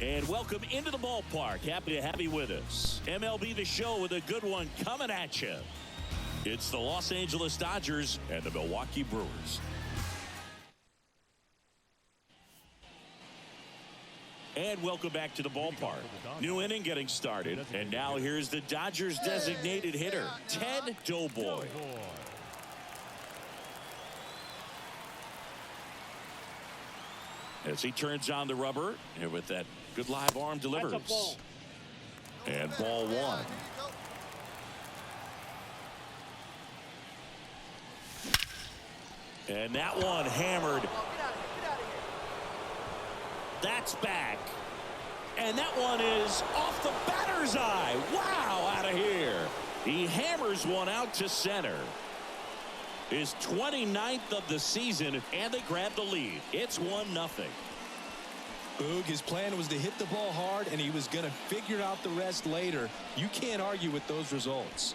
And welcome into the ballpark. Happy to have you with us. MLB The Show with a good one coming at you. It's the Los Angeles Dodgers and the Milwaukee Brewers. And welcome back to the ballpark. New inning getting started. And now here's the Dodgers designated hitter, Ted Doughboy. As he turns on the rubber, and with that good live arm delivers. And ball one. And that one hammered. That's back. And that one is off the batter's eye. Wow, out of here. He hammers one out to center. His 29th of the season, and they grab the lead. It's 1-0. Boog, his plan was to hit the ball hard, and he was going to figure out the rest later. You can't argue with those results.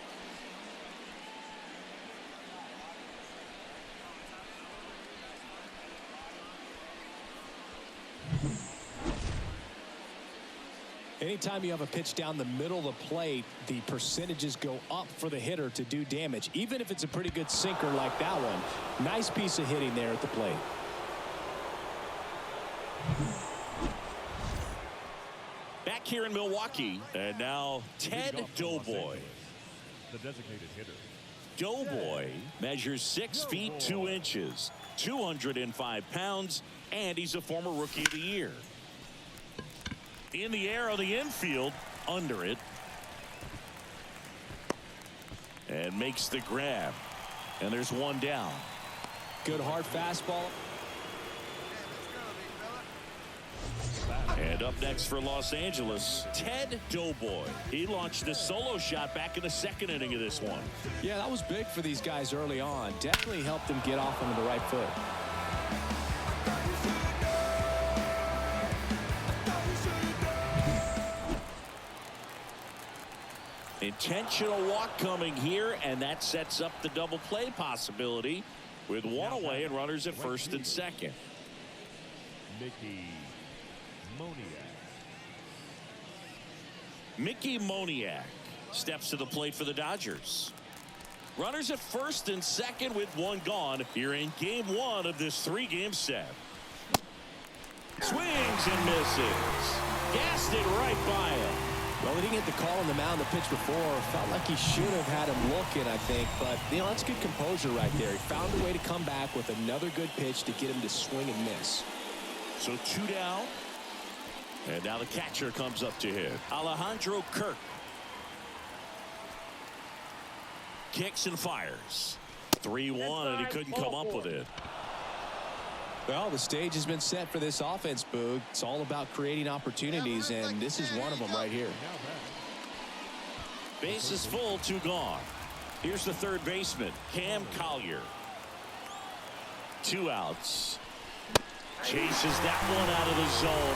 Anytime you have a pitch down the middle of the plate, the percentages go up for the hitter to do damage, even if it's a pretty good sinker like that one. Nice piece of hitting there at the plate. Back here in Milwaukee, and now Ted Doughboy. The designated hitter. Doughboy measures 6 feet 2 inches, 205 pounds, and he's a former Rookie of the Year. In the air on the infield, under it. And makes the grab. And there's one down. Good hard fastball. And up next for Los Angeles, Ted Doughboy. He launched a solo shot back in the second inning of this one. Yeah, that was big for these guys early on. Definitely helped them get off onto the right foot. Intentional walk coming here, and that sets up the double play possibility with one away and runners at first and second. Mickey Moniak steps to the plate for the Dodgers. Runners at first and second with one gone here in game one of this 3-game set. Swings and misses. Gassed it right by him. Well, he didn't get the call on the mound the pitch before. Felt like he should have had him looking, I think. But, you know, that's good composure right there. He found a way to come back with another good pitch to get him to swing and miss. So 2 down. And now the catcher comes up to hit. Alejandro Kirk. Kicks and fires. 3-1, and he couldn't come up with it. Well, the stage has been set for this offense, Boog. It's all about creating opportunities, and this is one of them right here. Base is full, 2 gone. Here's the third baseman, Cam Collier. 2 outs. Chases that one out of the zone.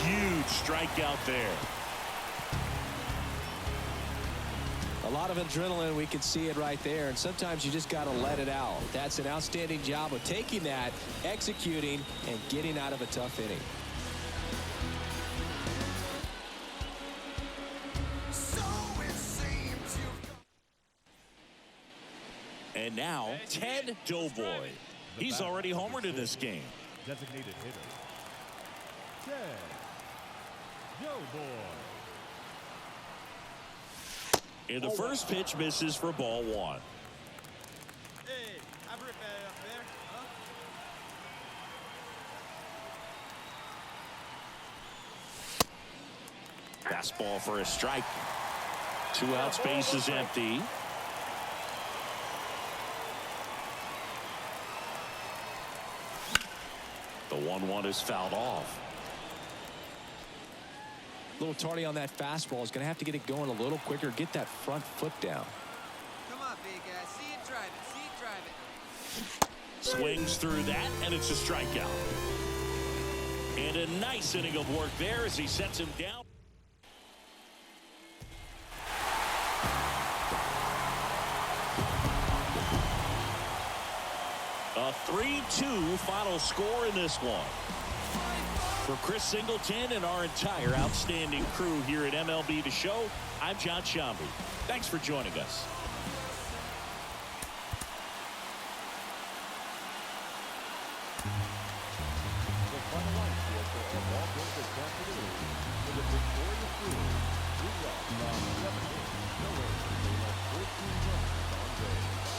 Huge strikeout there. A lot of adrenaline, we can see it right there, and sometimes you just got to let it out. That's an outstanding job of taking that, executing, and getting out of a tough inning. And now, Ted Doughboy. He's already homered in this game. Designated hitter, Ted Doughboy. And the first pitch misses for ball 1. Hey, I rip that up there, huh? Fastball for a strike. 2 outs, base is empty. The 1-1 is fouled off. A little tardy on that fastball. Is going to have to get it going a little quicker. Get that front foot down. Come on, big guy. See it, drive it. See it, drive it. Swings through that, and it's a strikeout. And a nice inning of work there as he sets him down. A 3-2 final score in this one. For Chris Singleton and our entire outstanding crew here at MLB The Show, I'm John Shambi. Thanks for joining us. The final line for a ball game this afternoon with a victorious Brewers. We lost by 7 hits. No errors. They left 14 runs on base.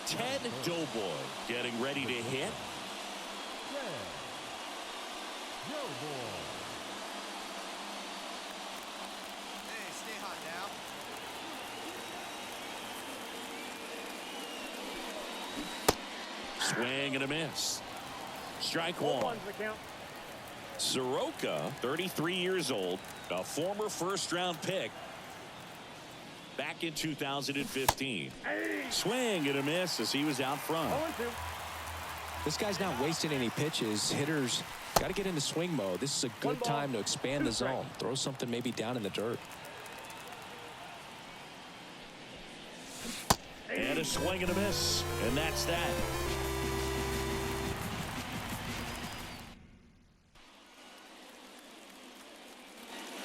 Ted Doughboy getting ready to hit. Hey, stay hot now. Swing and a miss. Strike one. Soroka, 33 years old, a former first-round pick back in 2015. Swing and a miss as he was out front. This guy's not wasting any pitches. Hitters got to get into swing mode. This is a good time to expand the zone. Throw something maybe down in the dirt. And a swing and a miss. And that's that.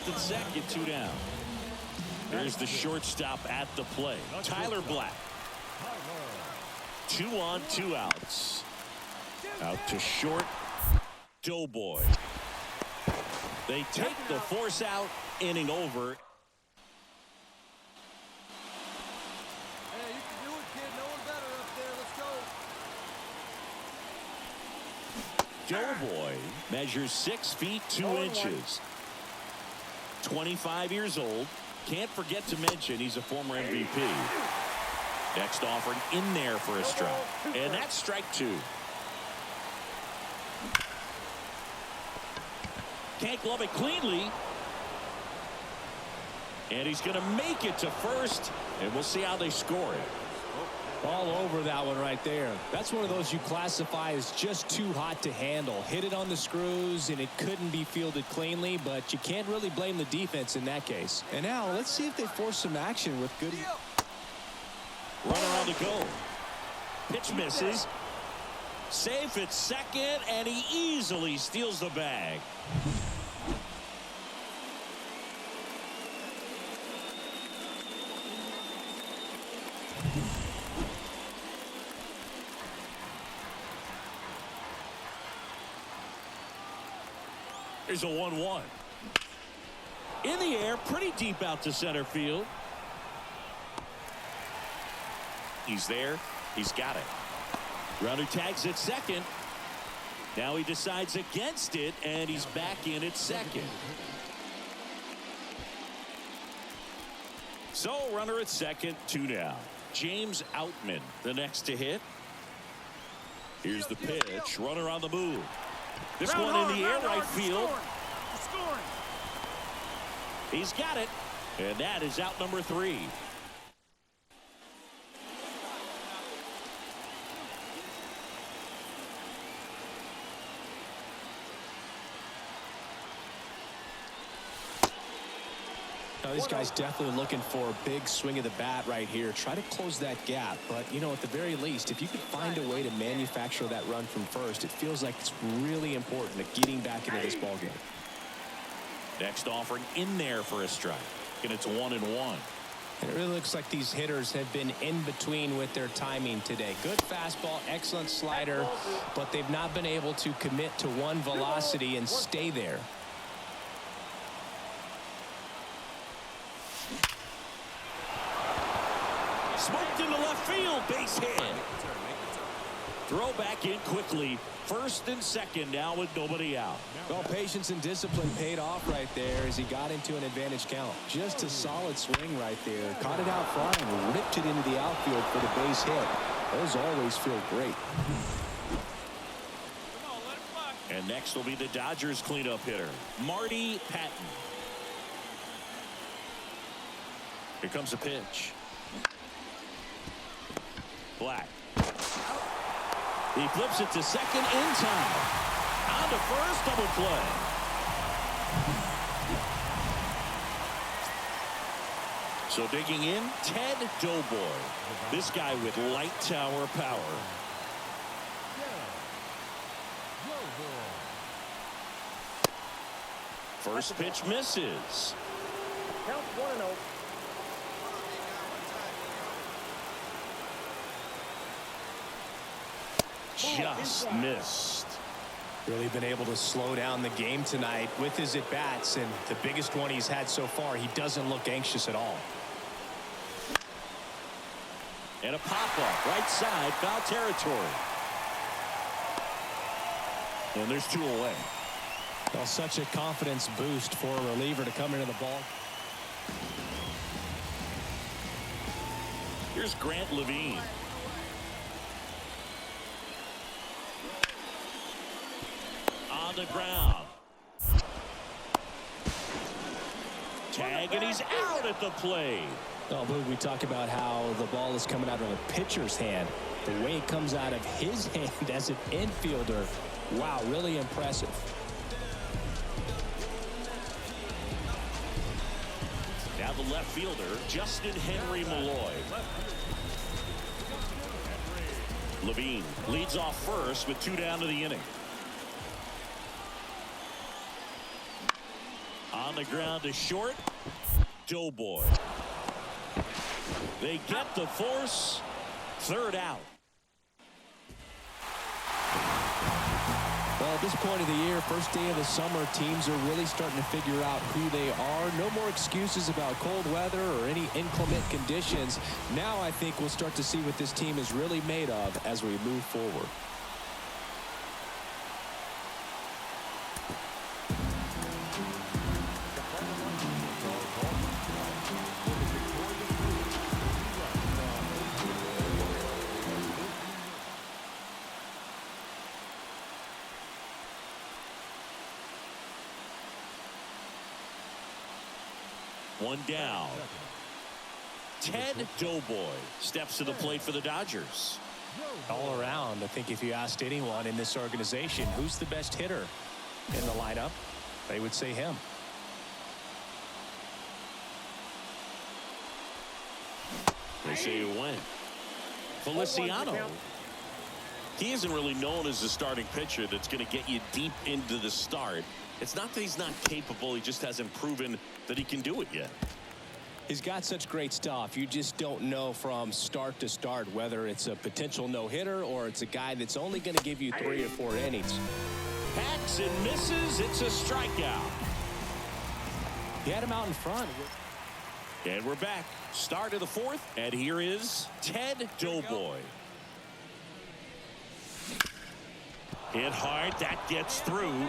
The second, 2 down. There's the shortstop at the plate. Tyler Black. 2 on, 2 outs. Out to short. Doughboy. They take the force out. Inning over. Hey, you can do it, kid. No one better up there. Let's go. Doughboy measures 6 feet 2 inches. 25 years old. Can't forget to mention he's a former MVP. Next offering in there for a strike. And that's strike 2. Can't glove it cleanly. And he's going to make it to first. And we'll see how they score it. All over that one right there. That's one of those you classify as just too hot to handle. Hit it on the screws, and it couldn't be fielded cleanly, but you can't really blame the defense in that case. And now let's see if they force some action with good. Runner on the go. Pitch misses. Safe at second, and he easily steals the bag. Here's a 1-1. In the air, pretty deep out to center field. He's there. He's got it. Runner tags at second. Now he decides against it, and he's back in at second. So, runner at second, 2 down. James Outman, the next to hit. Here's the pitch. Runner on the move. This one in the air, right field. He's got it. And that is out number 3. Now, this guy's definitely looking for a big swing of the bat right here. Try to close that gap. But, you know, at the very least, if you could find a way to manufacture that run from first, it feels like it's really important to getting back into this ballgame. Next offering in there for a strike. And it's 1-1. And it really looks like these hitters have been in between with their timing today. Good fastball, excellent slider, but they've not been able to commit to one velocity and stay there. Smoked into left field, base hit. Throw back in quickly. First and second now with nobody out. Well, patience and discipline paid off right there as he got into an advantage count. Just a solid swing right there. Caught it out flying and ripped it into the outfield for the base hit. Those always feel great. And next will be the Dodgers cleanup hitter, Marty Patton. Here comes a pitch. Black. He flips it to second in time. On to first, double play. So digging in, Ted Doughboy. This guy with light tower power. First pitch misses. Count 1-0. Just missed. Really been able to slow down the game tonight with his at-bats, and the biggest one he's had so far. He doesn't look anxious at all. And a pop-up right side, foul territory. And there's 2 away. Well, such a confidence boost for a reliever to come into the ball. Here's Grant Levine. On the ground. Tag, and he's out at the plate. Oh, Boog, we talk about how the ball is coming out of a pitcher's hand. The way it comes out of his hand as an infielder, wow, really impressive. Now the left fielder, Justin Henry Malloy. Levine leads off first with 2 down to the inning. On the ground to short, Doughboy. They get the force. 3rd out. Well, at this point of the year, first day of the summer, teams are really starting to figure out who they are. No more excuses about cold weather or any inclement conditions. Now I think we'll start to see what this team is really made of as we move forward. One down. Ted Doughboy steps to the plate for the Dodgers. All around, I think if you asked anyone in this organization who's the best hitter in the lineup, they would say him. They say it went. Feliciano. He isn't really known as a starting pitcher that's going to get you deep into the start. It's not that he's not capable. He just hasn't proven that he can do it yet. He's got such great stuff. You just don't know from start to start whether it's a potential no-hitter or it's a guy that's only going to give you 3 or 4 innings. Hacks and misses. It's a strikeout. He had him out in front. And we're back. Start of the 4th. And here is Ted Doughboy. Hit hard. That gets through.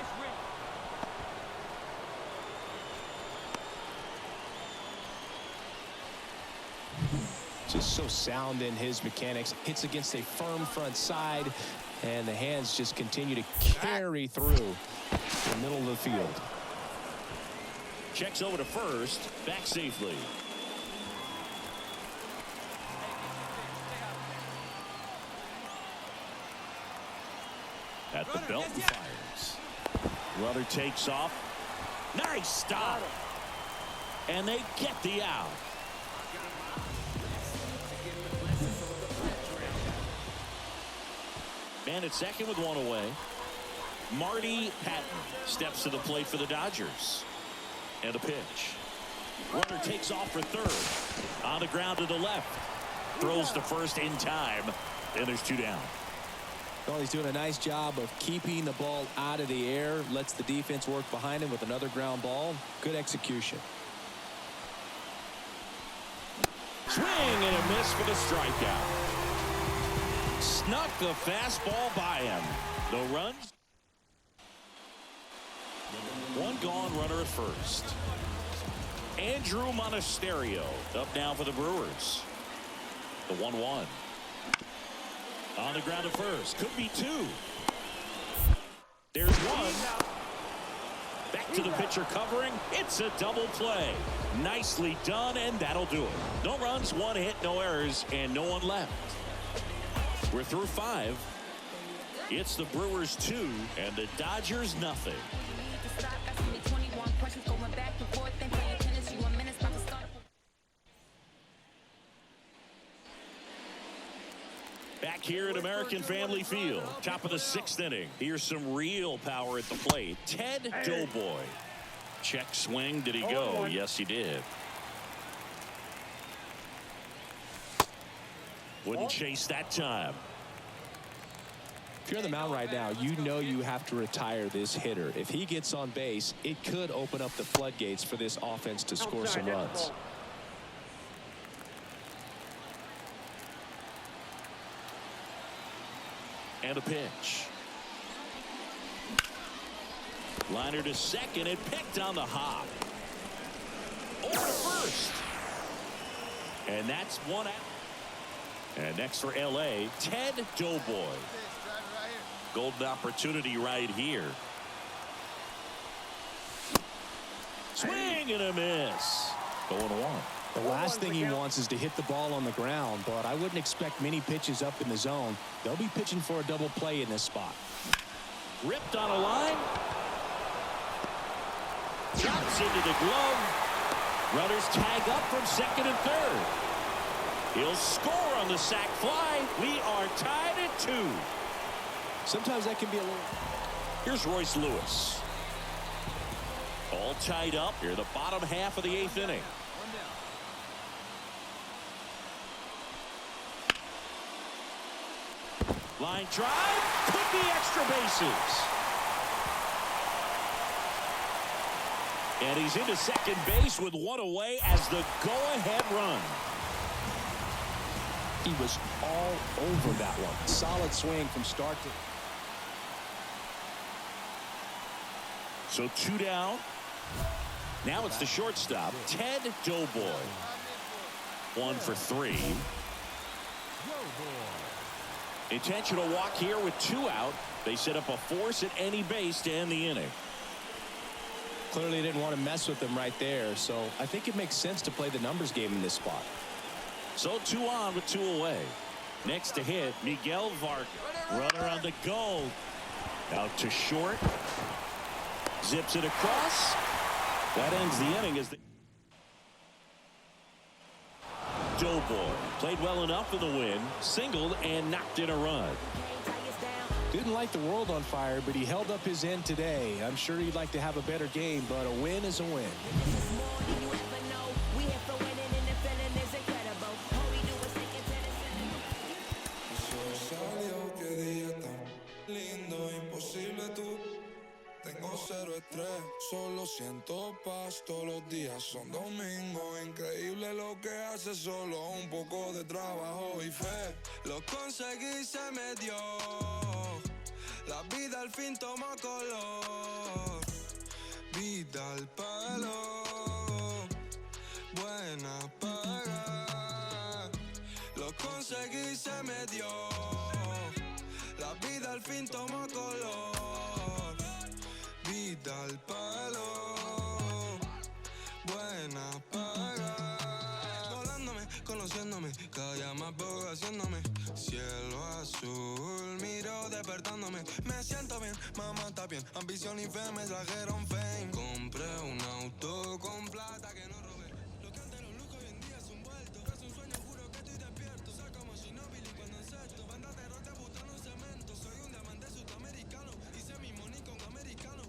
Just so sound in his mechanics. Hits against a firm front side, and the hands just continue to carry through the middle of the field. Checks over to first. Back safely. At the belt and fires. Runner takes off. Nice stop. And they get the out. Man at second with 1 away. Marty Patton steps to the plate for the Dodgers. And a pitch. Runner takes off for 3rd. On the ground to the left. Throws to first in time. And there's 2 down. Well, he's doing a nice job of keeping the ball out of the air. Lets the defense work behind him with another ground ball. Good execution. Swing and a miss for the strikeout. Snuck the fastball by him. No runs. 1 gone, runner at first. Andrew Monasterio up now for the Brewers. The 1-1. On the ground at first. Could be 2. There's 1. Back to the pitcher covering. It's a double play. Nicely done, and that'll do it. No runs, 1 hit, no errors, and no one left. We're through 5. It's the Brewers 2 and the Dodgers nothing. Back here at American Family Field, top of the 6th inning. Here's some real power at the plate. Ted Doughboy. Check swing. Did he go? Yes, he did. Wouldn't chase that time. If you're on the mound right now, you know you have to retire this hitter. If he gets on base, it could open up the floodgates for this offense to score some runs. And a pitch. Liner to second and picked on the hop. Over to first. And that's one out. And next for LA, Ted Doughboy. Golden opportunity right here. Swing and a miss. 0-1. The last thing he wants is to hit the ball on the ground, but I wouldn't expect many pitches up in the zone. They'll be pitching for a double play in this spot. Ripped on a line. Drops into the glove. Runners tag up from second and third. He'll score on the sac fly. We are tied at 2. Sometimes that can be a little... Here's Royce Lewis. All tied up here, the bottom half of the 8th inning. Line drive, could be extra bases. And he's into second base with one away as the go-ahead run. He was all over that one. Solid swing from start to... So 2 down. Now it's the shortstop, Ted Doughboy. 1 for 3. Intentional walk here with 2 out. They set up a force at any base to end the inning. Clearly didn't want to mess with them right there, so I think it makes sense to play the numbers game in this spot. So 2 on with 2 away. Next to hit, Miguel Vargas. Runner on the go. Out to short. Zips it across. That ends the inning as the Doughboy played well enough for the win, singled and knocked in a run. Didn't light the world on fire, but he held up his end today. I'm sure he'd like to have a better game, but a win is a win. Tengo cero estrés, solo siento paz. Todos los días son domingo. Increíble lo que hace, solo un poco de trabajo y fe. Lo conseguí, se me dio. La vida al fin tomó color. Vida al palo. Buena paga. Lo conseguí, se me dio. La vida al fin tomó color. Vida al palo, buena paga. Volándome, conociéndome, cada día más veo haciéndome. Cielo azul, miro despertándome. Me siento bien, mamá está bien. Ambición y fe me trajeron fame. Compré un auto con plata que no robé. Lo que antes los lujos hoy en día es un vuelto. Es un sueño, juro que estoy despierto. Soy como Ginóbili cuando encesto. Banda de rock debutando en cemento. Soy un diamante sudamericano. Hice mi money con americano.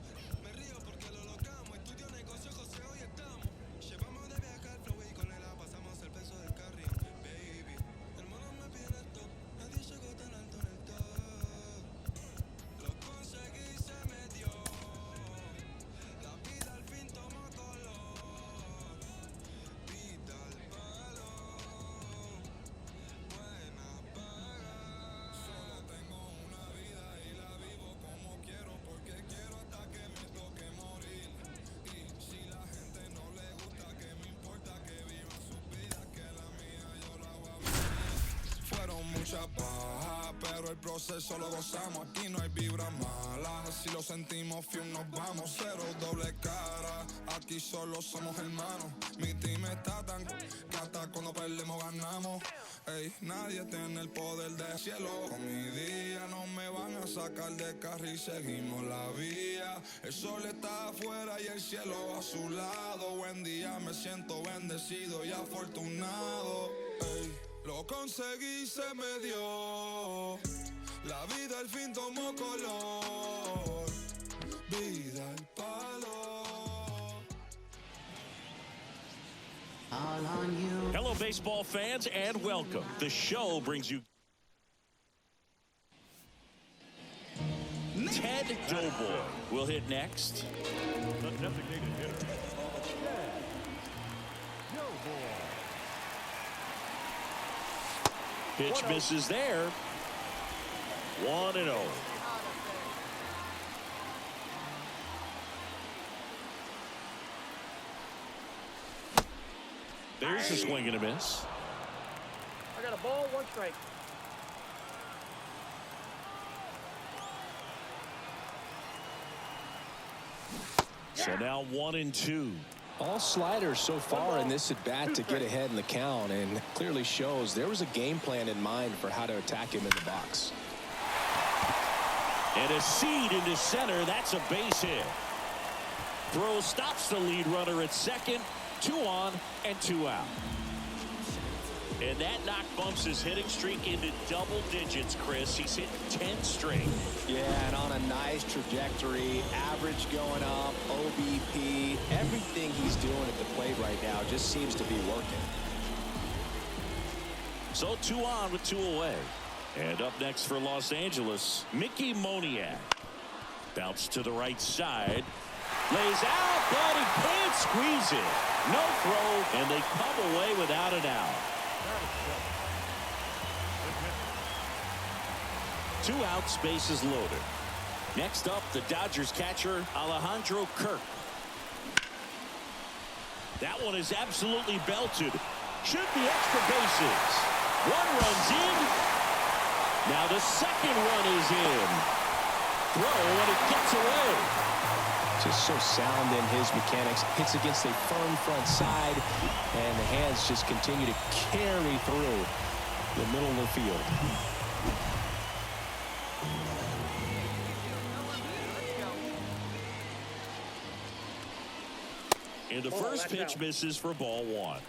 Mucha paja, pero el proceso lo gozamos. Aquí no hay vibra mala. Si lo sentimos, fiel nos vamos. Cero doble cara. Aquí solo somos hermanos. Mi team está tan que hasta cuando perdemos ganamos. Ey, nadie tiene el poder del cielo. Con mi día no me van a sacar de carril. Seguimos la vía. El sol está afuera y el cielo a su lado. Buen día, me siento bendecido y afortunado. Ey. Lo conseguí, se me dio. La vida al fin tomó color. Vida al palo. All on you. Hello, baseball fans, and welcome. The show brings you Ted Doughboy will hit next. The designated hitter, Ted Doughboy. Pitch misses there. 1-0. There's a swing and a miss. I got a ball, 1 strike. So now 1-2. All sliders so far in this at bat to get ahead in the count, and clearly shows there was a game plan in mind for how to attack him in the box. And a seed into center. That's a base hit. Throw stops the lead runner at second. 2 on and 2 out. And that knock bumps his hitting streak into double digits, Chris. He's hit 10 straight. Yeah, and on a nice trajectory, average going up, OBP, everything he's doing at the plate right now just seems to be working. So 2 on with 2 away. And up next for Los Angeles, Mickey Moniak. Bounce to the right side. Lays out, but he can't squeeze it. No throw, and they come away without an out. 2 outs, bases loaded. Next up, the Dodgers catcher, Alejandro Kirk. That one is absolutely belted. Should be extra bases. 1 run's in. Now the second run is in. Throw, and it gets away. Just so sound in his mechanics. Hits against a firm front side, and the hands just continue to carry through the middle of the field. And the first pitch misses for ball 1.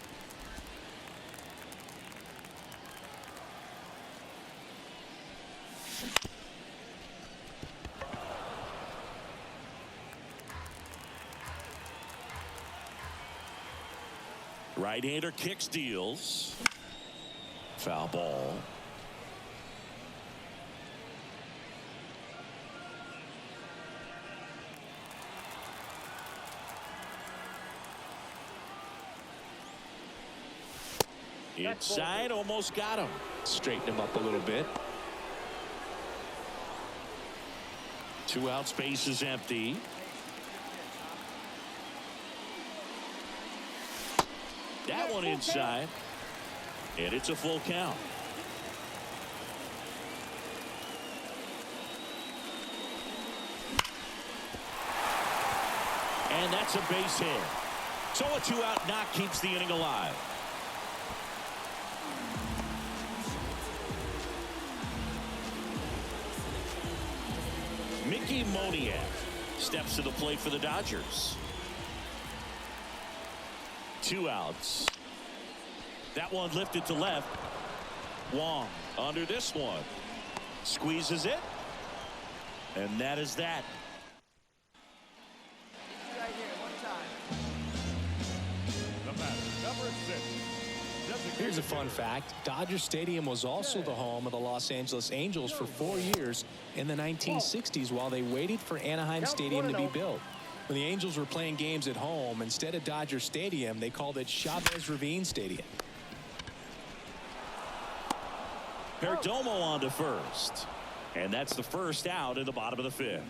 Right-hander kicks, deals. Foul ball. Inside, almost got him. Straighten him up a little bit. 2 out, space is empty. That one inside, and it's a full count. And that's a base hit. So a 2-out knock keeps the inning alive. Mickey Moniak steps to the plate for the Dodgers. 2 outs. That one lifted to left. Wong under this one. Squeezes it. And that is that. Right here, 1 time. The batter, number 6. Here's a fun fact. Dodger Stadium was also the home of the Los Angeles Angels for 4 years in the 1960s while they waited for Anaheim Stadium to be built. When the Angels were playing games at home, instead of Dodger Stadium, they called it Chavez Ravine Stadium. Perdomo on to first. And that's the first out in the bottom of the 5th.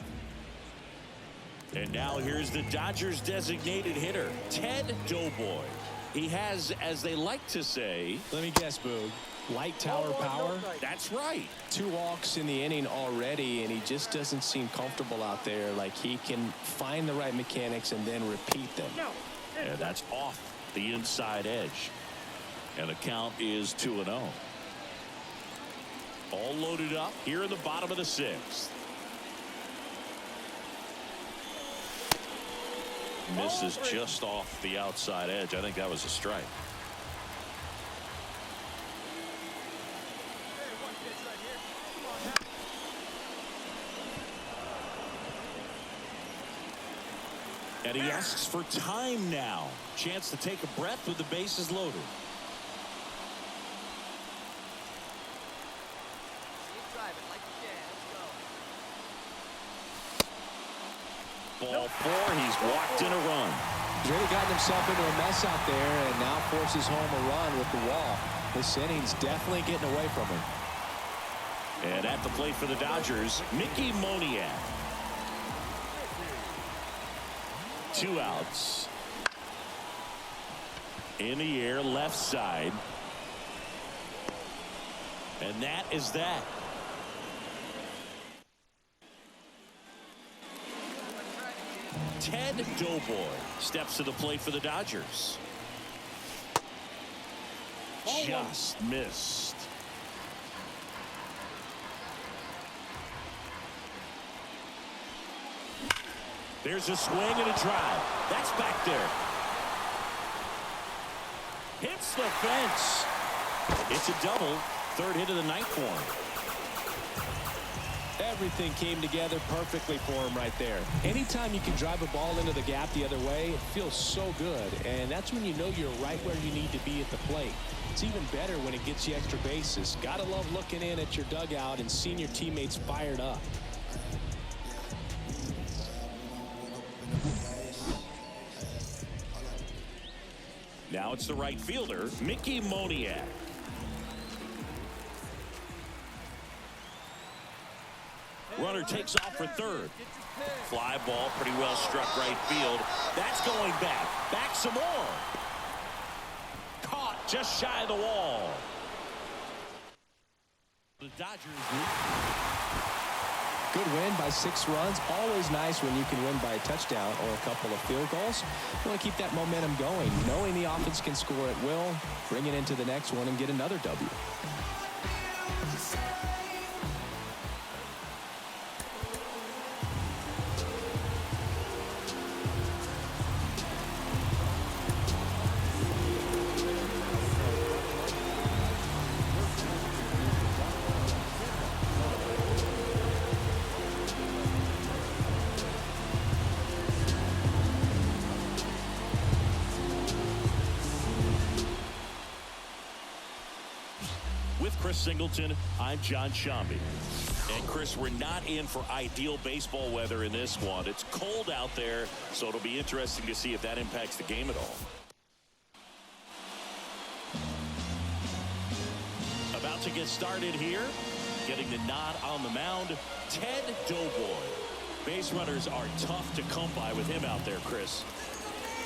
And now here's the Dodgers designated hitter, Ted Doughboy. He has, as they like to say, Let me guess, Boog. Light tower power. that's right. 2 walks in the inning already, and he just doesn't seem comfortable out there. Like he can find the right mechanics and then repeat them. And that's off the inside edge. And the count is 2-0. All loaded up here in the bottom of the 6th. Misses just off the outside edge. I think that was a strike. And he asks for time now. Chance to take a breath with the bases loaded. See it drive it like you can. Let's go. Ball 4. He's walked in a run. He's really gotten himself into a mess out there and now forces home a run with the wall. This inning's definitely getting away from him. And at the plate for the Dodgers, Mickey Moniak. 2 outs. In the air, left side. And that is that. Ted Doughboy steps to the plate for the Dodgers. Just missed. There's a swing and a drive. That's back there. Hits the fence. It's a double. Third hit of the night for him. Everything came together perfectly for him right there. Anytime you can drive a ball into the gap the other way, it feels so good. And that's when you know you're right where you need to be at the plate. It's even better when it gets you extra bases. Gotta love looking in at your dugout and seeing your teammates fired up. Now it's the right fielder, Mickey Moniak. Runner takes off for third. Fly ball, pretty well struck right field. That's going back. Back some more. Caught just shy of the wall. The Dodgers lead. Good win by 6 runs. Always nice when you can win by a touchdown or a couple of field goals. You want to keep that momentum going, knowing the offense can score at will, bring it into the next one and get another W. Chris Singleton, I'm John Shambi. And Chris, we're not in for ideal baseball weather in this one. It's cold out there, so it'll be interesting to see if that impacts the game at all. About to get started here. Getting the nod on the mound, Ted Doughboy. Base runners are tough to come by with him out there, Chris.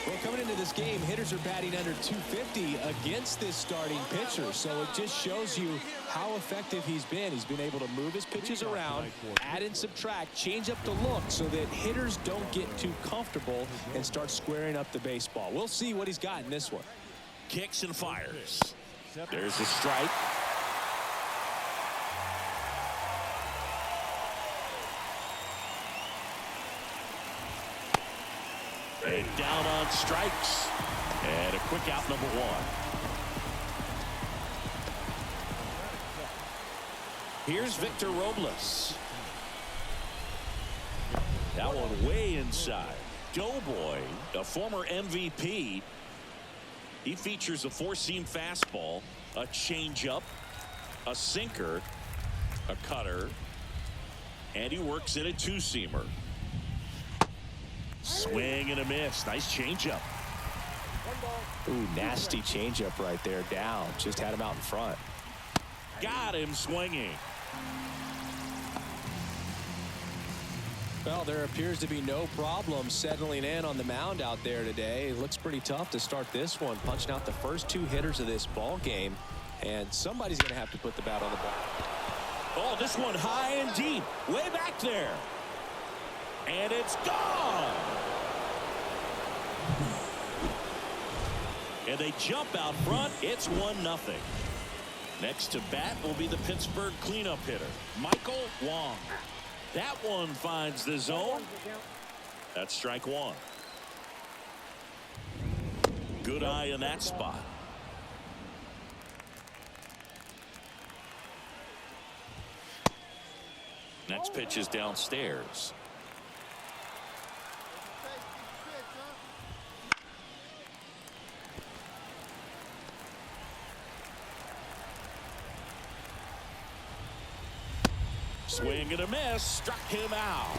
Well, coming into this game, hitters are batting under 250 against this starting pitcher. So it just shows you how effective he's been. He's been able to move his pitches around, add and subtract, change up the look so that hitters don't get too comfortable and start squaring up the baseball. We'll see what he's got in this one. Kicks and fires. There's a strike. And down on strikes. And a quick out, number 1. Here's Victor Robles. That one way inside. Doughboy, a former MVP. He features a 4-seam fastball, a changeup, a sinker, a cutter, and he works in a 2-seamer. Swing and a miss. Nice changeup. Ooh, nasty changeup right there. Down. Just had him out in front. Got him swinging. Well, there appears to be no problem settling in on the mound out there today. It looks pretty tough to start this one, punching out the first 2 hitters of this ball game, and somebody's going to have to put the bat on the ball. Oh, this one high and deep, way back there. And it's gone. And they jump out front. It's 1-0. Next to bat will be the Pittsburgh cleanup hitter, Michael Wong. That one finds the zone. That's strike 1. Good eye in that spot. Next pitch is downstairs. Swing and a miss. Struck him out.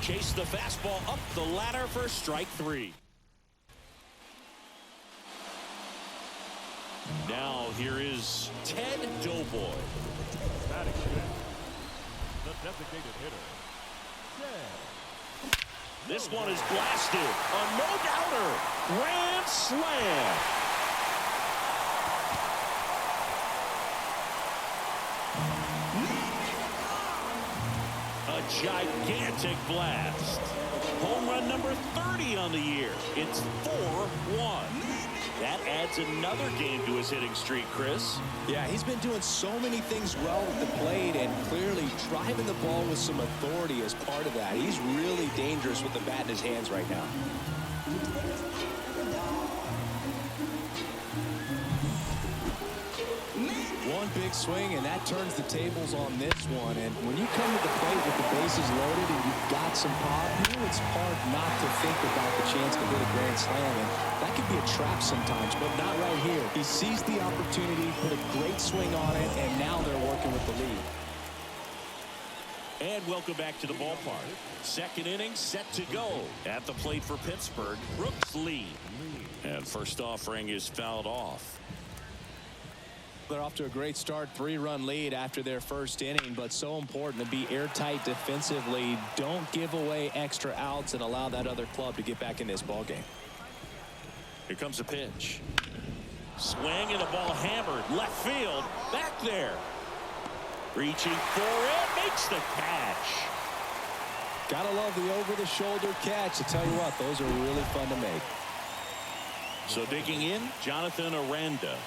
Chased the fastball up the ladder for strike 3. Now here is Ted Doughboy. Batting fifth, the designated hitter, Ted. This one is blasted. A no-doubter. Grand slam. A gigantic blast. Home run number 30 on the year. It's 4-1. That adds another game to his hitting streak, Chris. Yeah, he's been doing so many things well at the plate and clearly driving the ball with some authority as part of that. He's really dangerous with the bat in his hands right now. One big swing, and that turns the tables on this one. And when you come to the plate with the bases loaded and you've got some pop, you know it's hard not to think about the chance to hit a grand slam. And that could be a trap sometimes, but not right here. He seized the opportunity, put a great swing on it, and now they're working with the lead. And welcome back to the ballpark. Second inning set to go. At the plate for Pittsburgh, Brooks Lee. And first offering is fouled off. They're off to a great start, 3-run lead after their first inning, but so important to be airtight defensively. Don't give away extra outs and allow that other club to get back in this ball game. Here comes a pitch. Swing and a ball hammered left field. Back there. Reaching for it. Makes the catch. Gotta love the over-the-shoulder catch. I tell you what, those are really fun to make. So digging in, Jonathan Aranda.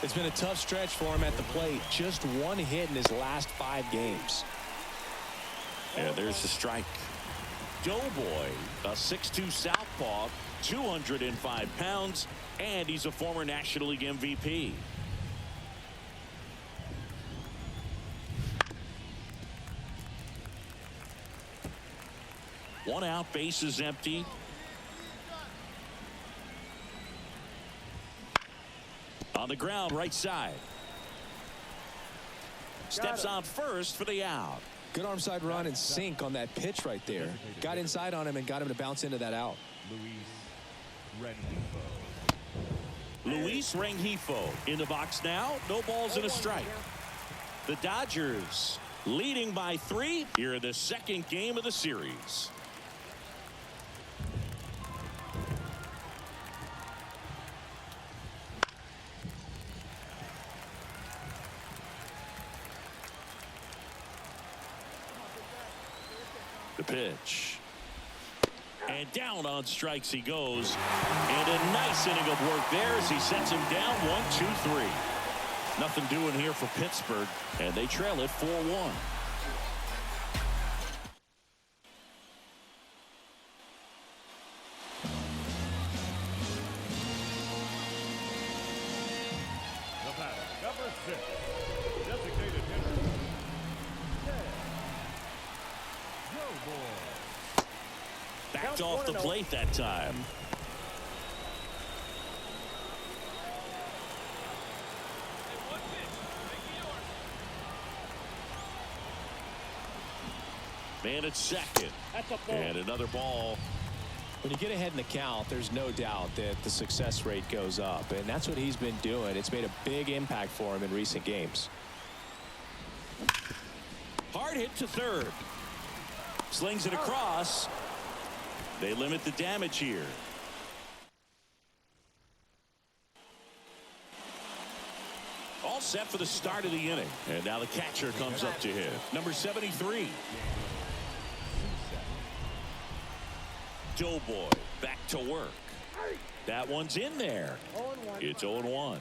It's been a tough stretch for him at the plate. Just one hit in his last 5 games. Yeah, there's the strike. Doughboy, a 6'2" southpaw, 205 pounds, and he's a former National League MVP. One out, bases empty. On the ground, right side. Steps on first for the out. Good arm side run and sink on that pitch right there. Got inside on him and got him to bounce into that out. Luis Rengifo in the box now. No balls and a strike. The Dodgers leading by 3 here in the second game of the series. The pitch. And down on strikes he goes. And a nice inning of work there as he sets him down 1-2-3. Nothing doing here for Pittsburgh, and they trail it 4-1. The batter, number 6, designated hitter, Ted Doughboy. Backed off the plate that time. Man at second. That's a ball. And another ball. When you get ahead in the count, there's no doubt that the success rate goes up, and that's what he's been doing. It's made a big impact for him in recent games. Hard hit to third. Slings it across. They limit the damage here. All set for the start of the inning. And now the catcher comes up to hit. Number 73. Doughboy back to work. That one's in there. It's 0-1.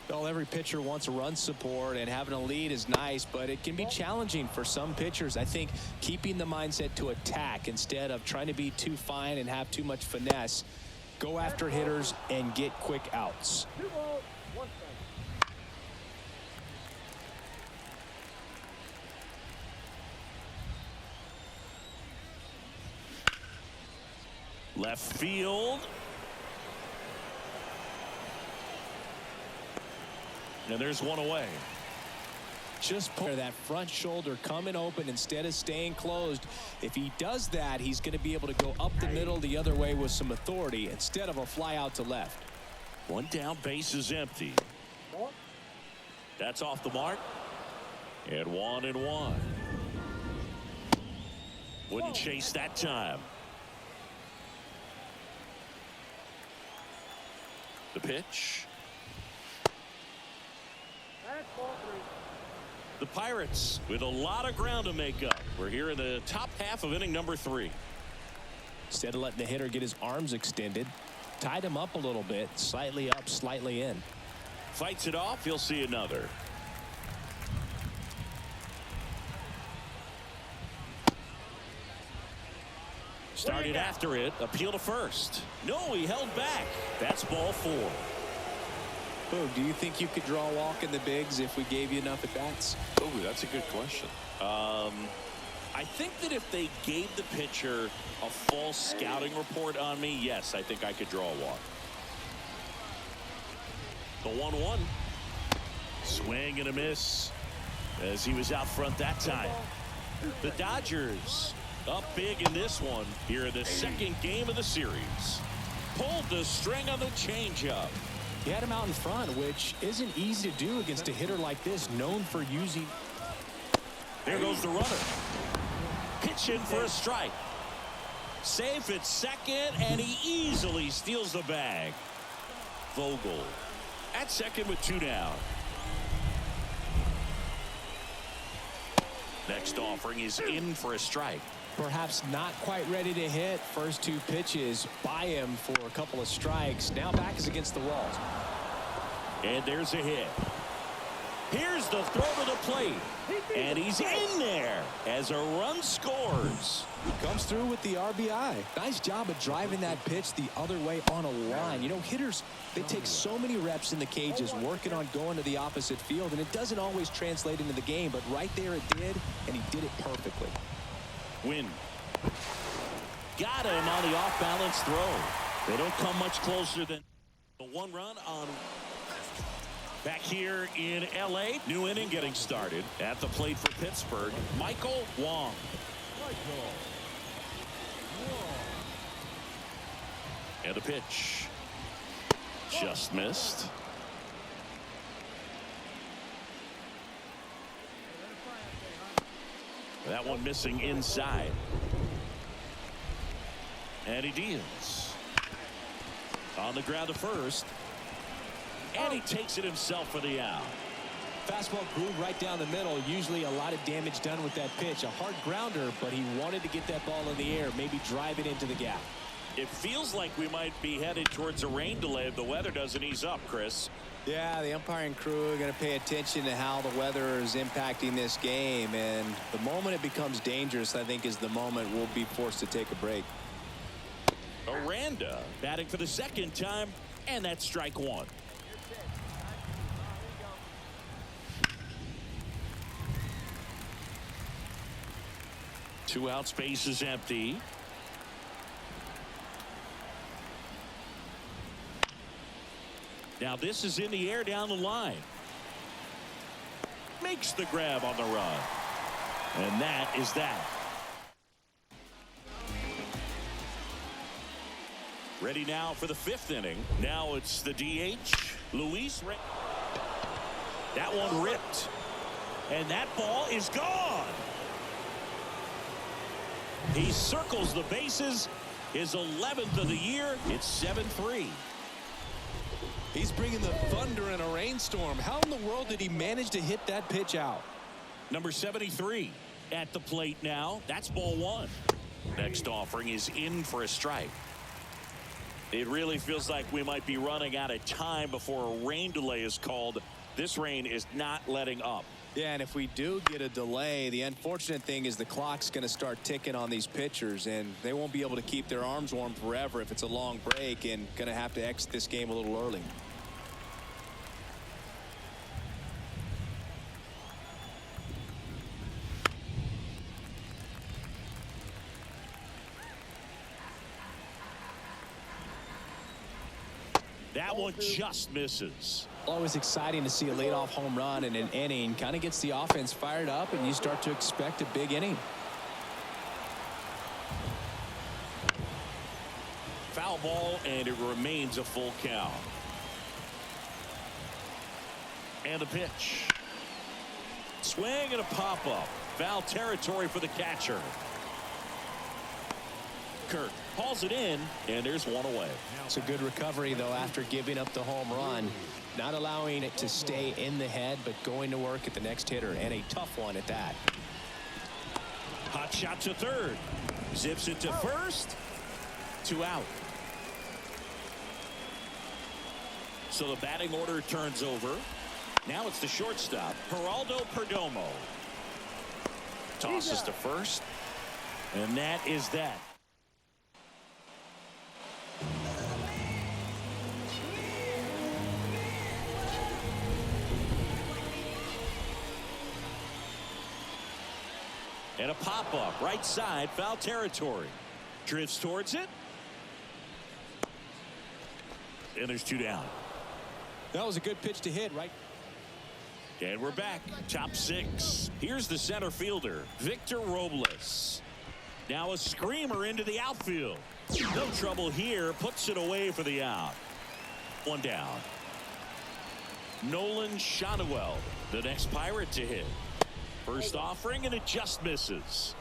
Well, every pitcher wants a run support, and having a lead is nice, but it can be challenging for some pitchers. I think keeping the mindset to attack instead of trying to be too fine and have too much finesse. Go after hitters and get quick outs. 2 balls, 1 strike. Left field. And there's one away. Just put that front shoulder coming open instead of staying closed. If he does that, he's going to be able to go up the middle the other way with some authority instead of a fly out to left. One down, base is empty. That's off the mark. And 1-1. Wouldn't chase that time. The pitch. That's ball 3. The Pirates with a lot of ground to make up. We're here in the top half of inning number 3. Instead of letting the hitter get his arms extended, tied him up a little bit, slightly up, slightly in. Fights it off. He'll see another. Started after it. Appeal to first. No, he held back. That's ball 4. Boog, do you think you could draw a walk in the bigs if we gave you enough at bats? Oh, that's a good question. I think that if they gave the pitcher a false scouting report on me, yes, I think I could draw a walk. The 1-1. Swing and a miss as he was out front that time. The Dodgers up big in this one here in the second game of the series. Pulled the string on the changeup. He had him out in front, which isn't easy to do against a hitter like this, known for using. There goes the runner. Pitch in for a strike. Safe at second, and he easily steals the bag. Vogel at second with 2 down. Next offering is in for a strike. Perhaps not quite ready to hit. First 2 pitches by him for a couple of strikes. Now back is against the walls. And there's a hit. Here's the throw to the plate. And he's in there as a run scores. Comes through with the RBI. Nice job of driving that pitch the other way on a line. You know, hitters, they take so many reps in the cages working on going to the opposite field, and it doesn't always translate into the game, but right there it did, and he did it perfectly. Win. Got him on the off-balance throw. They don't come much closer than a 1 run on. Back here in L.A., new inning getting started. At the plate for Pittsburgh, Michael Wong. And a pitch. Just missed. That one missing inside. And he deals. On the ground to first. And he takes it himself for the out. Fastball grooved right down the middle. Usually a lot of damage done with that pitch. A hard grounder, but he wanted to get that ball in the air, maybe drive it into the gap. It feels like we might be headed towards a rain delay if the weather doesn't ease up, Chris. Yeah, the umpiring crew are going to pay attention to how the weather is impacting this game. And the moment it becomes dangerous, I think, is the moment we'll be forced to take a break. Aranda batting for the second time, and that's strike 1. Two outs, base is empty. Now this is in the air down the line. Makes the grab on the run. And that is that. Ready now for the 5th inning. Now it's the DH, Luis. That one ripped. And that ball is gone. He circles the bases. His 11th of the year. It's 7-3. He's bringing the thunder in a rainstorm. How in the world did he manage to hit that pitch out? Number 73 at the plate now. That's ball 1. Next offering is in for a strike. It really feels like we might be running out of time before a rain delay is called. This rain is not letting up. Yeah, and if we do get a delay, the unfortunate thing is the clock's going to start ticking on these pitchers, and they won't be able to keep their arms warm forever if it's a long break, and going to have to exit this game a little early. That one just misses. Always exciting to see a leadoff home run in an inning. Kind of gets the offense fired up, and you start to expect a big inning. Foul ball, and it remains a full count. And a pitch. Swing and a pop-up. Foul territory for the catcher. Kirk hauls it in, and there's one away. It's a good recovery, though, after giving up the home run. Not allowing it to stay in the head, but going to work at the next hitter, and a tough one at that. Hot shot to third. Zips it to first. 2 out. So the batting order turns over. Now it's the shortstop, Geraldo Perdomo. Tosses to first. And that is that. And a pop-up, right side, foul territory. Drifts towards it. And there's 2 down. That was a good pitch to hit, right? And we're back. Top 6. Here's the center fielder, Victor Robles. Now a screamer into the outfield. No trouble here. Puts it away for the out. 1 down. Nolan Shotwell, the next Pirate to hit. First offering, and it just misses.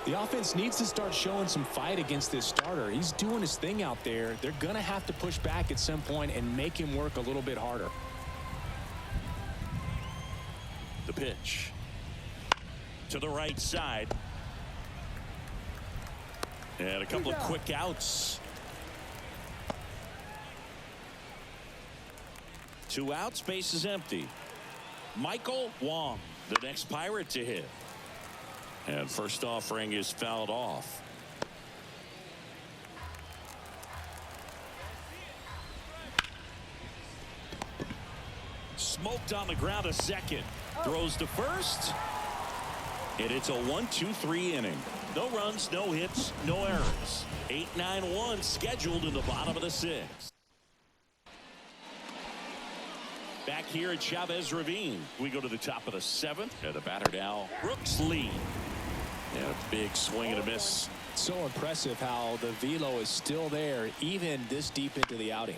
The offense needs to start showing some fight against this starter. He's doing his thing out there. They're going to have to push back at some point and make him work a little bit harder. The pitch. To the right side. And a couple of quick outs. 2 outs, base is empty. Michael Wong, the next Pirate to hit. And first offering is fouled off. Smoked on the ground a second. Throws to first. And it's a 1-2-3 inning. No runs, no hits, no errors. 8-9-1 scheduled in the bottom of the 6th. Back here at Chavez Ravine, we go to the top of the 7th. And the batter now, Brooks Lee. And a big swing and a miss. So impressive how the velo is still there, even this deep into the outing.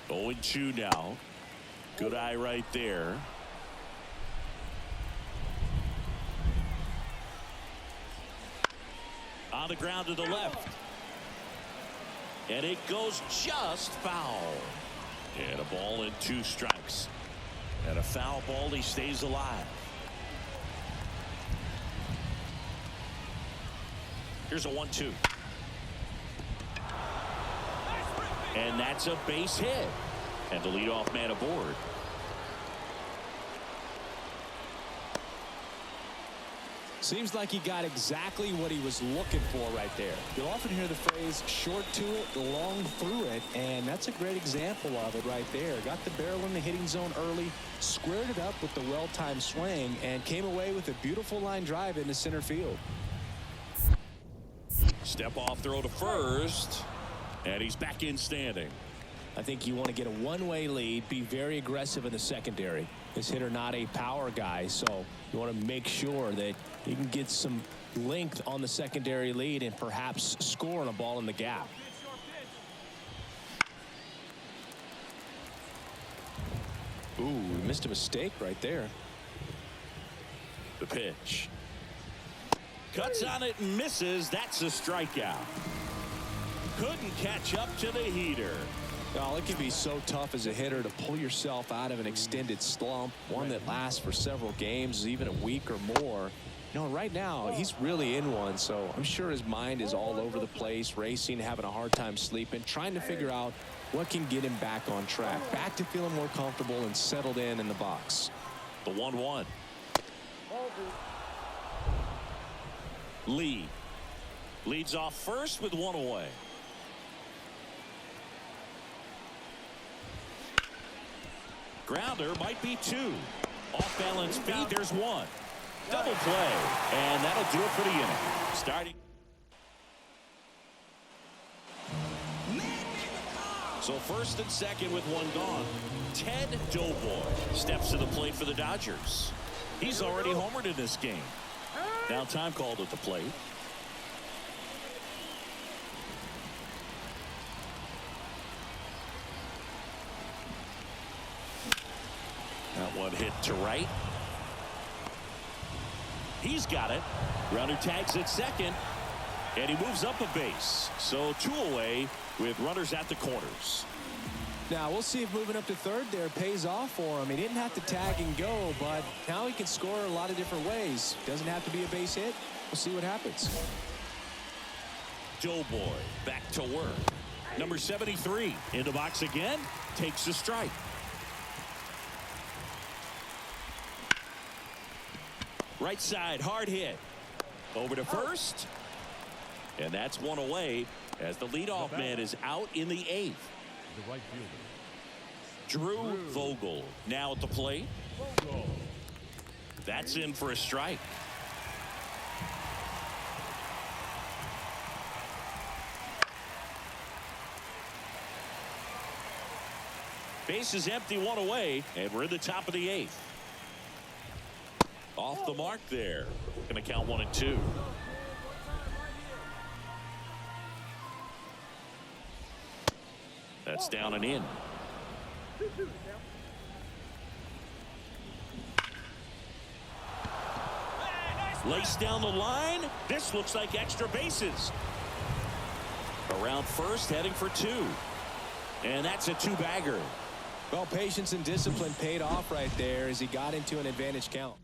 Going 2 now. Good eye right there. On the ground to the left. And it goes just foul. And a ball and 2 strikes. And a foul ball, he stays alive. Here's a 1-2. And that's a base hit. And the leadoff man aboard. Seems like he got exactly what he was looking for right there. You'll often hear the phrase short to it, long through it, and that's a great example of it right there. Got the barrel in the hitting zone early, squared it up with the well-timed swing, and came away with a beautiful line drive into center field. Step off throw to first, and he's back in standing. I think you want to get a one-way lead, be very aggressive in the secondary. This hitter not a power guy, so you want to make sure that you can get some length on the secondary lead and perhaps score on a ball in the gap. Ooh, we missed a mistake right there. The pitch. Cuts on it and misses. That's a strikeout. Couldn't catch up to the heater. Well, it can be so tough as a hitter to pull yourself out of an extended slump, one that lasts for several games, even a week or more. You know, right now, he's really in one, so I'm sure his mind is all over the place, racing, having a hard time sleeping, trying to figure out what can get him back on track, back to feeling more comfortable and settled in the box. The 1-1. Lee leads off first with 1 away. Grounder might be 2. Off balance feet, there's 1. Double play, and that'll do it for the inning. Starting So first and second with one gone. Ted Doughboy steps to the plate for the Dodgers. He's already homered in this game. Now time called at the plate. That one hit to right. He's got it. Runner tags at second. And he moves up a base. So 2 away with runners at the corners. Now we'll see if moving up to third there pays off for him. He didn't have to tag and go, but now he can score a lot of different ways. Doesn't have to be a base hit. We'll see what happens. Doughboy back to work. Number 73 in the box again. Takes the strike. Right side, hard hit. Over to first. And that's one away as the leadoff man is out in the 8th. The right fielder. Drew Vogel now at the plate. That's in for a strike. Base is empty, one away, and we're in the top of the 8th. Off the mark there. Going to count 1 and 2. That's down and in. Laced down the line. This looks like extra bases. Around first, heading for 2. And that's a 2-bagger. Well, patience and discipline paid off right there as he got into an advantage count.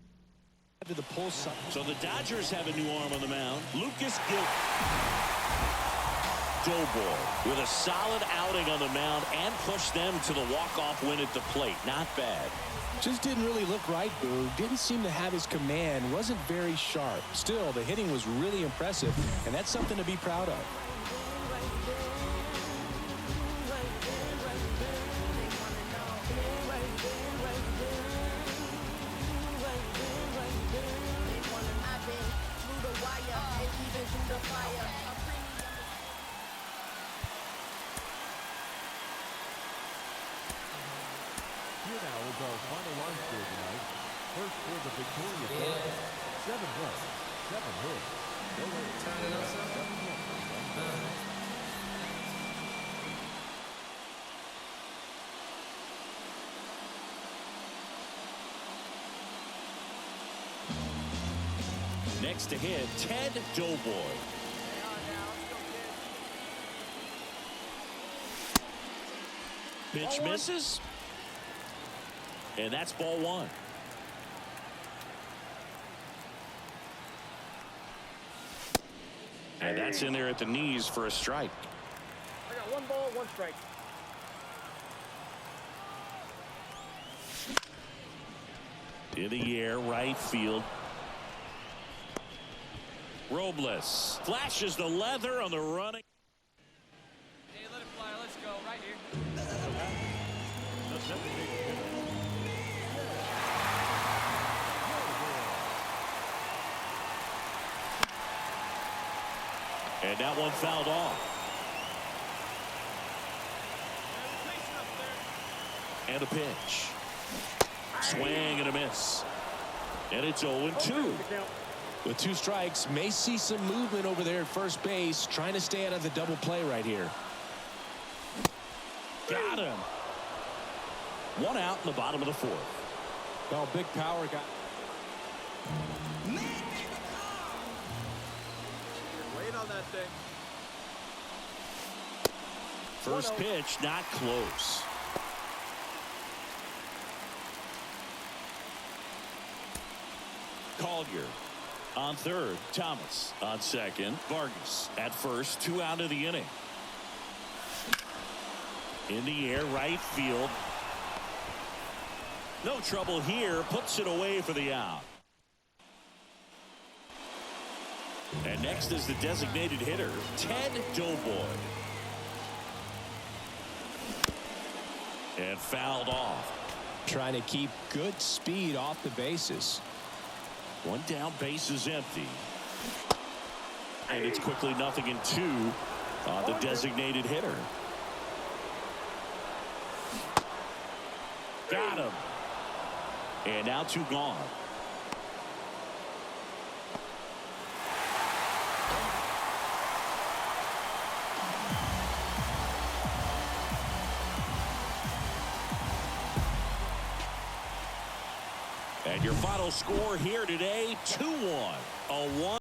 To the pull side. So the Dodgers have a new arm on the mound. Lucas Gill. Doughboy with a solid outing on the mound and pushed them to the walk-off win at the plate. Not bad. Just didn't really look right, Boo. Didn't seem to have his command. Wasn't very sharp. Still, the hitting was really impressive, and that's something to be proud of. Here now is our final line score tonight. First for the victorious Dodgers, 7 runs, 7 hits. No errors. 7 runs. Next to hit, Ted Doughboy. Pitch misses. And that's ball 1. And that's in there at the knees for a strike. I got 1 ball, 1 strike. In the air, right field. Robles flashes the leather on the running. Hey, let it fly. Let's go. Right here. And that one fouled off. And a pitch. Swing and a miss. And it's 0-2. With 2 strikes, may see some movement over there at first base, trying to stay out of the double play right here. Got him. 1 out in the bottom of the 4th. Well, big power got. Wait on that thing. First pitch, not close. Collier on third. Thomas on second. Vargas at first. 2 out of the inning. In the air, right field. No trouble here. Puts it away for the out. And next is the designated hitter, Ted Doughboy. And fouled off. Trying to keep good speed off the bases. 1 down, base is empty. And it's quickly 0-2 on the designated hitter. Got him. And now 2 gone. And your final score here today, 2-1. A 1.